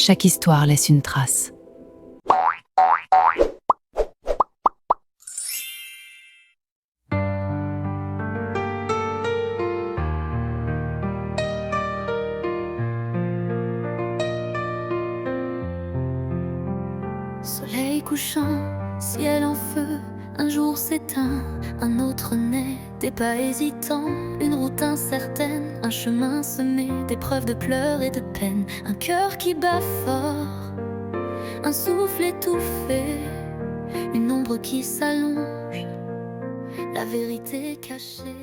Chaque histoire laisse une trace. Soleil couchant, ciel en feu, un jour s'éteint, un autre naît, des pas hésitants, une route incertaine, un chemin semé d'épreuves, de pleurs et de peine, un cœur qui bat fort, un souffle étouffé, une ombre qui s'allonge, la vérité cachée.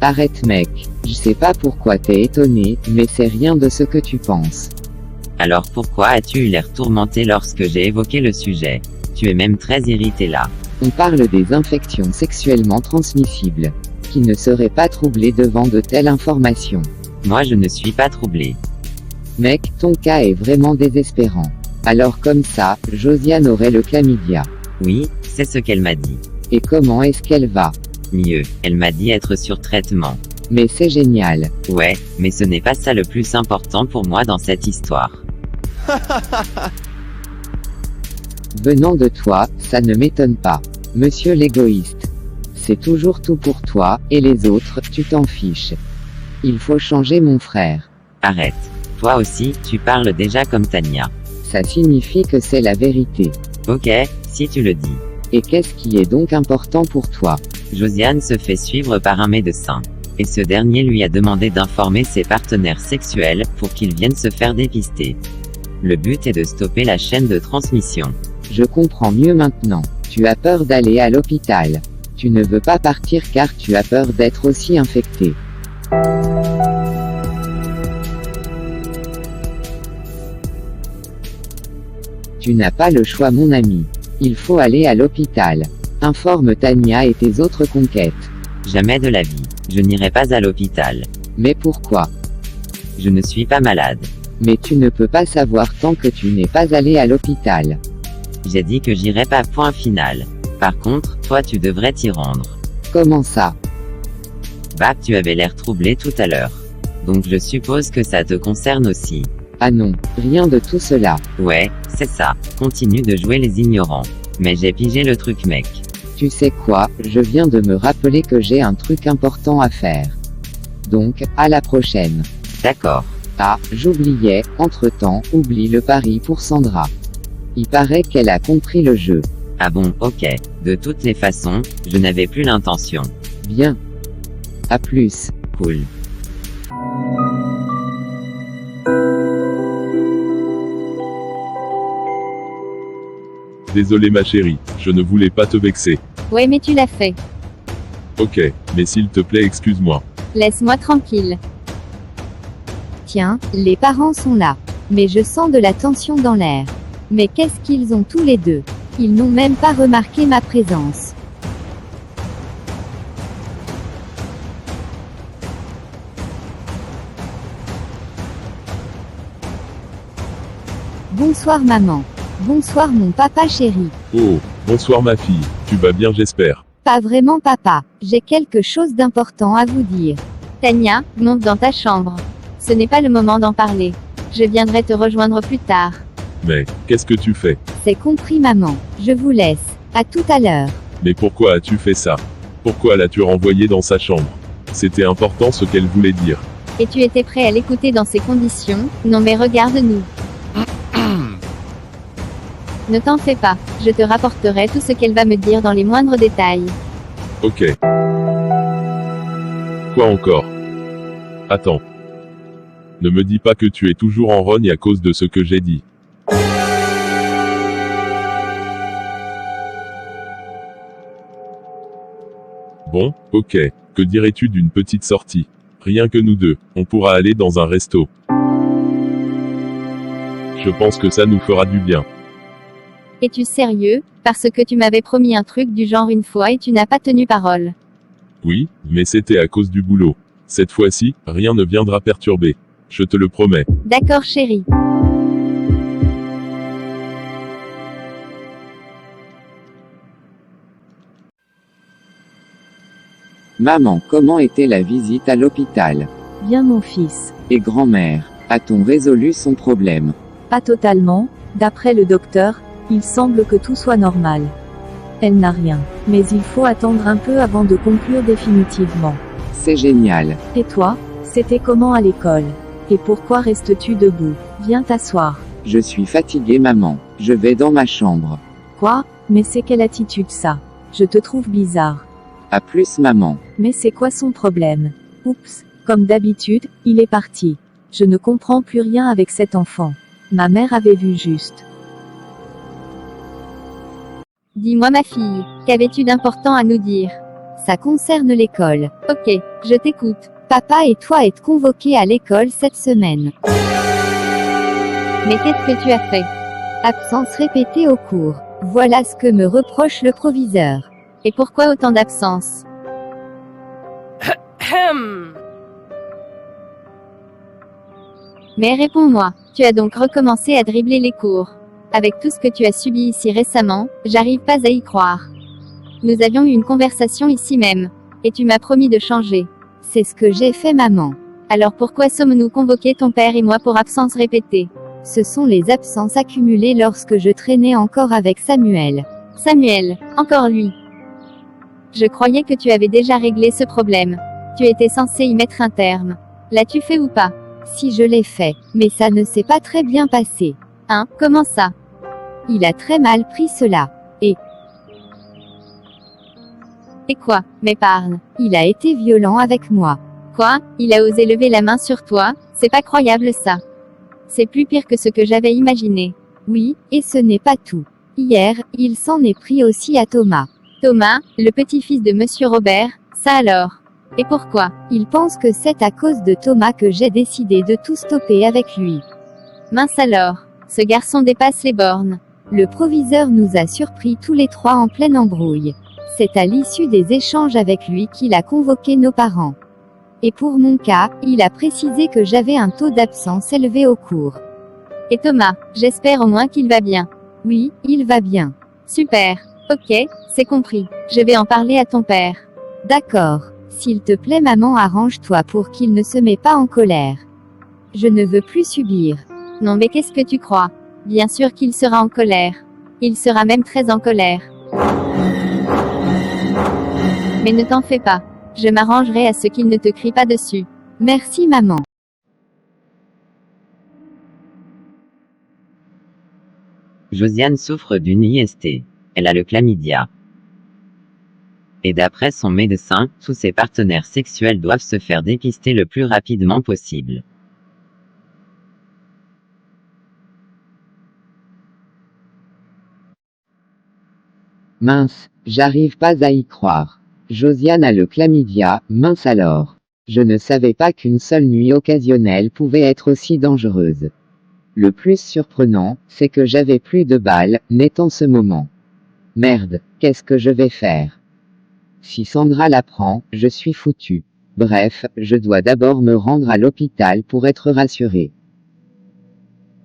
Arrête mec, je sais pas pourquoi t'es étonné, mais c'est rien de ce que tu penses. Alors pourquoi as-tu eu l'air tourmenté lorsque j'ai évoqué le sujet? Tu es même très irrité là. On parle des infections sexuellement transmissibles. Qui ne serait pas troublé devant de telles informations? Moi je ne suis pas troublé. Mec, ton cas est vraiment désespérant. Alors comme ça, Josiane aurait le chlamydia. Oui, c'est ce qu'elle m'a dit. Et comment est-ce qu'elle va? Mieux, elle m'a dit être sur traitement. Mais c'est génial. Ouais, mais ce n'est pas ça le plus important pour moi dans cette histoire. Venant de toi, ça ne m'étonne pas. Monsieur l'égoïste. C'est toujours tout pour toi, et les autres, tu t'en fiches. Il faut changer mon frère. Arrête. Toi aussi, tu parles déjà comme Tania. Ça signifie que c'est la vérité. Ok, si tu le dis. Et qu'est-ce qui est donc important pour toi? Josiane se fait suivre par un médecin. Et ce dernier lui a demandé d'informer ses partenaires sexuels pour qu'ils viennent se faire dépister. Le but est de stopper la chaîne de transmission. Je comprends mieux maintenant. Tu as peur d'aller à l'hôpital. Tu ne veux pas partir car tu as peur d'être aussi infecté. Tu n'as pas le choix mon ami. Il faut aller à l'hôpital. Informe Tania et tes autres conquêtes. Jamais de la vie. Je n'irai pas à l'hôpital. Mais pourquoi? Je ne suis pas malade. Mais tu ne peux pas savoir tant que tu n'es pas allé à l'hôpital. J'ai dit que j'irai pas, point final. Par contre, toi tu devrais t'y rendre. Comment ça? Bah, tu avais l'air troublé tout à l'heure. Donc je suppose que ça te concerne aussi. Ah non, rien de tout cela. Ouais, c'est ça. Continue de jouer les ignorants. Mais j'ai pigé le truc mec. Tu sais quoi, je viens de me rappeler que j'ai un truc important à faire. Donc, à la prochaine. D'accord. Ah, j'oubliais, entre-temps, oublie le pari pour Sandra. Il paraît qu'elle a compris le jeu. Ah bon, ok. De toutes les façons, je n'avais plus l'intention. Bien. À plus. Cool. Désolé ma chérie, je ne voulais pas te vexer. Ouais, mais tu l'as fait. Ok, mais s'il te plaît excuse-moi. Laisse-moi tranquille. Tiens, les parents sont là. Mais je sens de la tension dans l'air. Mais qu'est-ce qu'ils ont tous les deux? Ils n'ont même pas remarqué ma présence. Bonsoir maman. Bonsoir mon papa chéri. Oh, bonsoir ma fille, tu vas bien j'espère. Pas vraiment papa, j'ai quelque chose d'important à vous dire. Tania, monte dans ta chambre. Ce n'est pas le moment d'en parler. Je viendrai te rejoindre plus tard. Mais, qu'est-ce que tu fais? C'est compris maman, je vous laisse. À tout à l'heure. Mais pourquoi as-tu fait ça? Pourquoi l'as-tu renvoyée dans sa chambre? C'était important ce qu'elle voulait dire. Et tu étais prêt à l'écouter dans ces conditions? Non mais regarde-nous. Ne t'en fais pas, je te rapporterai tout ce qu'elle va me dire dans les moindres détails. Ok. Quoi encore? Attends. Ne me dis pas que tu es toujours en rogne à cause de ce que j'ai dit. Bon, ok. Que dirais-tu d'une petite sortie? Rien que nous deux, on pourra aller dans un resto. Je pense que ça nous fera du bien. Es-tu sérieux? Parce que tu m'avais promis un truc du genre une fois et tu n'as pas tenu parole. Oui, mais c'était à cause du boulot. Cette fois-ci, rien ne viendra perturber. Je te le promets. D'accord chérie. Maman, comment était la visite à l'hôpital? Bien mon fils. Et grand-mère, a-t-on résolu son problème? Pas totalement, d'après le docteur, il semble que tout soit normal. Elle n'a rien. Mais il faut attendre un peu avant de conclure définitivement. C'est génial. Et toi, c'était comment à l'école? Et pourquoi restes-tu debout? Viens t'asseoir. Je suis fatigué maman. Je vais dans ma chambre. Quoi? Mais c'est quelle attitude ça? Je te trouve bizarre. À plus maman. Mais c'est quoi son problème? Oups, comme d'habitude, il est parti. Je ne comprends plus rien avec cet enfant. Ma mère avait vu juste. Dis-moi ma fille, qu'avais-tu d'important à nous dire? Ça concerne l'école. Ok, je t'écoute. Papa et toi êtes convoqués à l'école cette semaine. Mais qu'est-ce que tu as fait? Absence répétée au cours. Voilà ce que me reproche le proviseur. Et pourquoi autant d'absences? Mais réponds-moi, tu as donc recommencé à dribbler les cours. Avec tout ce que tu as subi ici récemment, j'arrive pas à y croire. Nous avions eu une conversation ici même. Et tu m'as promis de changer. C'est ce que j'ai fait maman. Alors pourquoi sommes-nous convoqués ton père et moi pour absence répétée? Ce sont les absences accumulées lorsque je traînais encore avec Samuel. Samuel, encore lui. Je croyais que tu avais déjà réglé ce problème. Tu étais censé y mettre un terme. L'as-tu fait ou pas? Si je l'ai fait, mais ça ne s'est pas très bien passé. Hein, comment ça? Il a très mal pris cela. Et quoi? Mais parle. Il a été violent avec moi. Quoi? Il a osé lever la main sur toi? C'est pas croyable ça. C'est plus pire que ce que j'avais imaginé. Oui, et ce n'est pas tout. Hier, il s'en est pris aussi à Thomas. Thomas, le petit-fils de Monsieur Robert, ça alors? Et pourquoi? Il pense que c'est à cause de Thomas que j'ai décidé de tout stopper avec lui. Mince alors, ce garçon dépasse les bornes. Le proviseur nous a surpris tous les trois en pleine embrouille. C'est à l'issue des échanges avec lui qu'il a convoqué nos parents. Et pour mon cas, il a précisé que j'avais un taux d'absence élevé au cours. Et Thomas, j'espère au moins qu'il va bien. Oui, il va bien. Super. Ok, c'est compris. Je vais en parler à ton père. D'accord. S'il te plaît maman, arrange-toi pour qu'il ne se mette pas en colère. Je ne veux plus subir. Non mais qu'est-ce que tu crois? Bien sûr qu'il sera en colère. Il sera même très en colère. Mais ne t'en fais pas. Je m'arrangerai à ce qu'il ne te crie pas dessus. Merci maman. Josiane souffre d'une IST. Elle a le chlamydia. Et d'après son médecin, tous ses partenaires sexuels doivent se faire dépister le plus rapidement possible. Mince, j'arrive pas à y croire. Josiane a le chlamydia, mince alors. Je ne savais pas qu'une seule nuit occasionnelle pouvait être aussi dangereuse. Le plus surprenant, c'est que j'avais plus de balles, net en ce moment. Merde, qu'est-ce que je vais faire? Si Sandra l'apprend, je suis foutu. Bref, je dois d'abord me rendre à l'hôpital pour être rassuré.